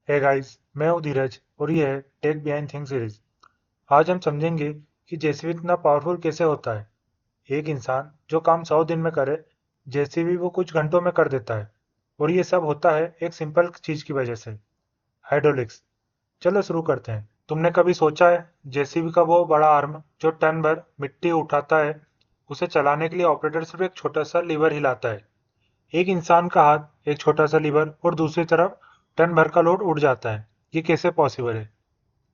Hey guys, मैं हूँ धीरज और ये है टेक बिहाइंड थिंग सीरीज। आज हम समझेंगे कि जेसीबी इतना पावरफुल कैसे होता है। एक इंसान जो काम 100 दिन में करे, जेसीबी वो कुछ घंटों में कर देता है। और ये सब होता है एक सिंपल चीज की वजह से, हाइड्रोलिक्स। चलो शुरू करते हैं। तुमने कभी सोचा है जेसीबी का वो बड़ा आर्म जो टन भर मिट्टी उठाता है, उसे चलाने के लिए ऑपरेटर सिर्फ एक छोटा सा लीवर हिलाता है। एक इंसान का हाथ, एक छोटा सा लीवर और दूसरी तरफ टन भर का लोड उड़ जाता है। ये कैसे पॉसिबल है?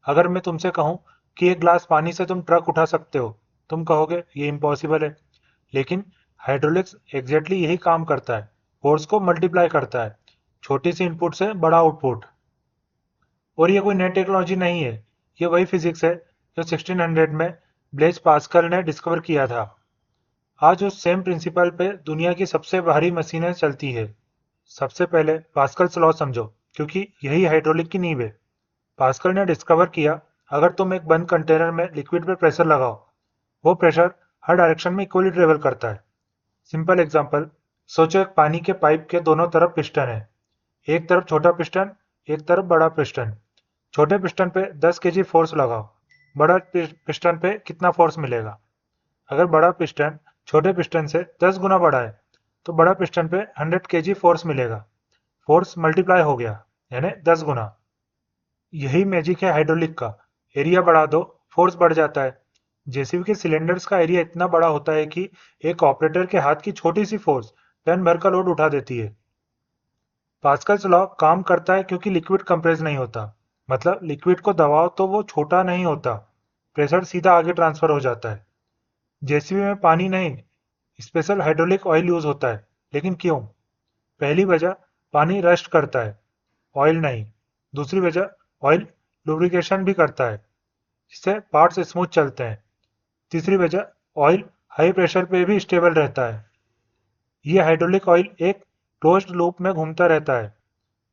अगर मैं तुमसे कहूं कि एक ग्लास पानी से तुम ट्रक उठा सकते हो, तुम कहोगे ये इम्पॉसिबल है। लेकिन हाइड्रोलिक्स एग्जैक्टली यही काम करता है। फोर्स को मल्टीप्लाई करता है, छोटी सी इनपुट से बड़ा आउटपुट। और ये कोई नई टेक्नोलॉजी नहीं है, ये वही फिजिक्स है जो 1600 में ब्लेज पास्कल ने डिस्कवर किया था। आज उस सेम प्रिंसिपल पे दुनिया की सबसे भारी मशीनें चलती है। सबसे पहले पास्कल्स लॉ समझो, क्योंकि यही हाइड्रोलिक की नींव है। पास्कल ने डिस्कवर किया, अगर तुम एक बंद कंटेनर में लिक्विड पे प्रेशर लगाओ, वो प्रेशर हर डायरेक्शन में इक्वली ट्रेवल करता है। सिंपल एग्जांपल, सोचो एक पानी के पाइप के दोनों तरफ पिस्टन है। एक तरफ छोटा पिस्टन, एक तरफ बड़ा पिस्टन। छोटे पिस्टन पे 10 केजी फोर्स लगाओ, बड़ा पिस्टन पे कितना फोर्स मिलेगा? अगर बड़ा पिस्टन छोटे पिस्टन से 10 गुना बड़ा है, तो बड़ा पिस्टन पे 100 केजी फोर्स मिलेगा। फोर्स मल्टीप्लाई हो गया, यानी 10 गुना। यही मैजिक है हाइड्रोलिक का। एरिया बढ़ा दो, फोर्स बढ़ जाता है। जेसीबी के सिलेंडर्स का एरिया इतना बड़ा होता है कि एक ऑपरेटर के हाथ की छोटी सी फोर्स टन भर का लोड उठा देती है। पास्कल्स लॉ काम करता है क्योंकि लिक्विड कंप्रेस नहीं होता। मतलब लिक्विड को दबाओ तो वो छोटा नहीं होता, प्रेशर सीधा आगे ट्रांसफर हो जाता है। जेसीबी में पानी नहीं, स्पेशल हाइड्रोलिक ऑयल यूज होता है। लेकिन क्यों? पहली वजह, पानी रस्ट करता है, ऑयल नहीं। दूसरी वजह, ऑयल लुब्रिकेशन भी करता है, जिससे पार्ट्स स्मूथ चलते हैं। तीसरी वजह, ऑयल हाई प्रेशर पे भी स्टेबल रहता है। ये हाइड्रोलिक ऑयल एक क्लोज्ड लूप में घूमता रहता है,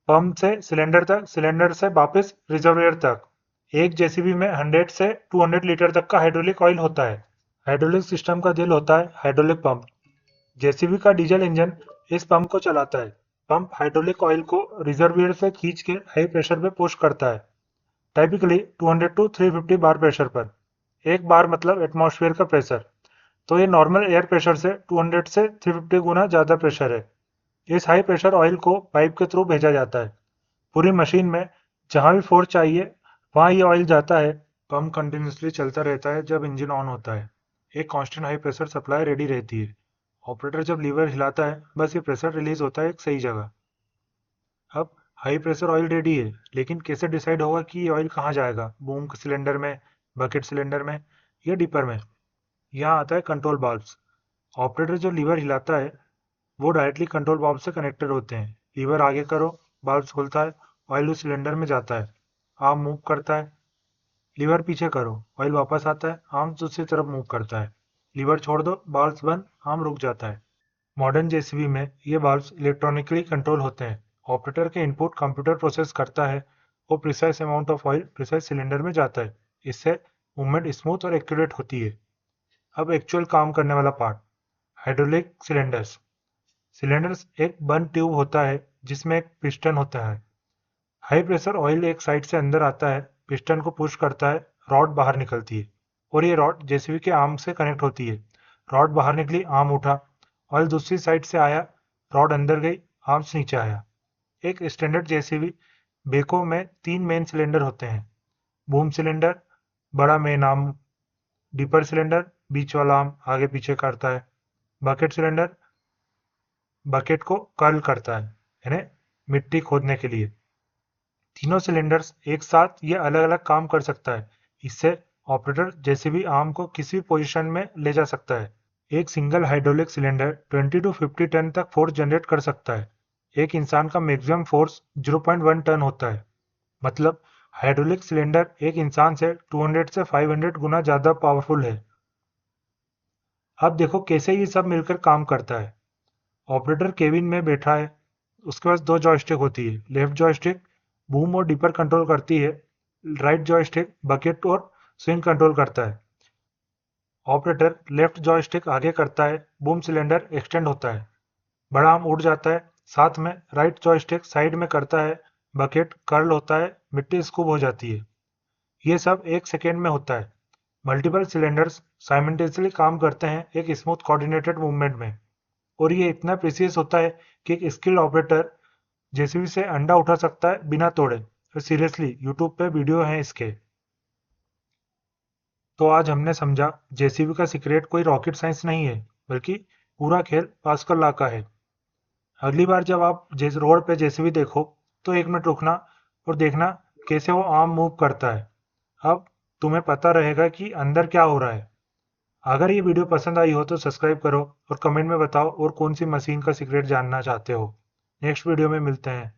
पंप से सिलेंडर तक, सिलेंडर से वापस रिजर्वियर तक। एक जेसीबी में 100 से 200 लीटर तक का हाइड्रोलिक ऑयल होता है। हाइड्रोलिक सिस्टम का दिल होता है हाइड्रोलिक पंप। जेसीबी का डीजल इंजन इस पंप को चलाता है। पंप हाइड्रोलिक ऑयल को रिजर्वियर से खींच के हाई प्रेशर पे पुश करता है, टाइपिकली 200 टू 350 बार प्रेशर पर। एक बार मतलब एटमॉस्फेयर का प्रेशर। तो ये नॉर्मल एयर प्रेशर से 200 से 350 गुना ज़्यादा प्रेशर है। इस हाई प्रेशर ऑयल को पाइप के थ्रू भेजा जाता है। पूरी मशीन में जहाँ भी फोर्स चाहिए वहाँ ये ऑयल जाता है। पंप कंटिन्यूसली चलता रहता है जब इंजन ऑन होता है। एक constant high pressure supply ready रहती है। ऑपरेटर जब लीवर हिलाता है, बस ये प्रेशर रिलीज होता है एक सही जगह। अब हाई प्रेशर ऑयल रेडी है, लेकिन कैसे डिसाइड होगा कि ये ऑयल कहाँ जाएगा? बूम सिलेंडर में, बकेट सिलेंडर में, या डिपर में? यहाँ आता है कंट्रोल वाल्व्स। ऑपरेटर जो लीवर हिलाता है, वो डायरेक्टली कंट्रोल वाल्व से कनेक्टेड होते हैं। लीवर आगे करो, वाल्व खुलता है, ऑयल उस सिलेंडर में जाता है। आर्म मूव करता है। लीवर पीछे करो, ऑयल वापस आता है, आर्म दूसरी तरफ मूव करता है। लीवर छोड़ दो, वाल्व्स बंद, आर्म रुक जाता है। मॉडर्न जेसीबी में ये वाल्व्स इलेक्ट्रॉनिकली कंट्रोल होते हैं। ऑपरेटर के इनपुट कंप्यूटर प्रोसेस करता है, वो precise amount of oil precise cylinder में जाता है। इससे मूवमेंट स्मूथ और एक्यूरेट होती है। अब एक्चुअल काम करने वाला पार्ट, हाइड्रोलिक सिलेंडर्स। सिलेंडर्स एक बंद ट्यूब होता है जिसमें एक पिस्टन होता है। हाई प्रेशर ऑयल एक साइड से अंदर आता है, पिस्टन को पुश करता है, रॉड बाहर निकलती है। और ये रॉड जेसीबी के आर्म से कनेक्ट होती है। रॉड बाहर निकली, आर्म उठा, ऑयल दूसरी साइड से आया, रॉड अंदर गई, आर्म्स नीचे आया। एक स्टैंडर्ड जेसीबी बेको में 3 मेन सिलेंडर होते हैं। बूम सिलेंडर, बड़ा मेन आर्म। डीपर सिलेंडर, बीच वाला आर्म आगे पीछे करता है। बकेट सिलेंडर, बकेट को कर्ल करता है, यानी मिट्टी खोदने के लिए। तीनों सिलेंडर्स एक साथ या अलग-अलग काम कर सकता है। इससे ऑपरेटर जेसीबी आर्म को किसी भी पोजीशन में ले जा सकता है। एक single hydraulic cylinder 20 to 50 ton तक फोर्स जनरेट कर सकता है। एक इंसान का मैक्सिमम फोर्स 0.1 टन होता है। मतलब हाइड्रोलिक सिलेंडर एक इंसान से 200 से 500 गुना ज्यादा पावरफुल है। अब देखो कैसे ये सब मिलकर काम करता है। ऑपरेटर केबिन में बैठा है, उसके पास दो जॉयस्टिक होती है। लेफ्ट जॉयस्टिक बूम और डिपर कंट्रोल करती है, राइट जॉयस्टिक बकेट और स्विंग कंट्रोल करता है। ऑपरेटर लेफ्ट जॉयस्टिक आगे करता है, बूम सिलेंडर एक्सटेंड होता है, बड़ा आर्म उड़ जाता है। साथ में राइट जॉयस्टिक साइड में करता है, बकेट कर्ल होता है, मिट्टी स्कूप हो जाती है। ये सब 1 सेकेंड में होता है। मल्टीपल सिलेंडर्स साइमल्टेनियसली काम करते हैं एक स्मूथ कोऑर्डिनेटेड मूवमेंट में, और ये इतना प्रिसीज होता है कि एक स्किल्ड ऑपरेटर जेसीबी से अंडा उठा सकता है बिना तोड़े। और सीरियसली यूट्यूब पे वीडियो हैं इसके। तो आज हमने समझा जेसीबी का सीक्रेट कोई रॉकेट साइंस नहीं है, बल्कि पूरा खेल पास्कल लॉ का है। अगली बार जब आप रोड पे जेसीबी देखो तो 1 मिनट रुकना और देखना कैसे वो आर्म मूव करता है। अब तुम्हें पता रहेगा कि अंदर क्या हो रहा है। अगर ये वीडियो पसंद आई हो तो सब्सक्राइब करो और कमेंट में बताओ और कौन सी मशीन का सीक्रेट जानना चाहते हो। नेक्स्ट वीडियो में मिलते हैं।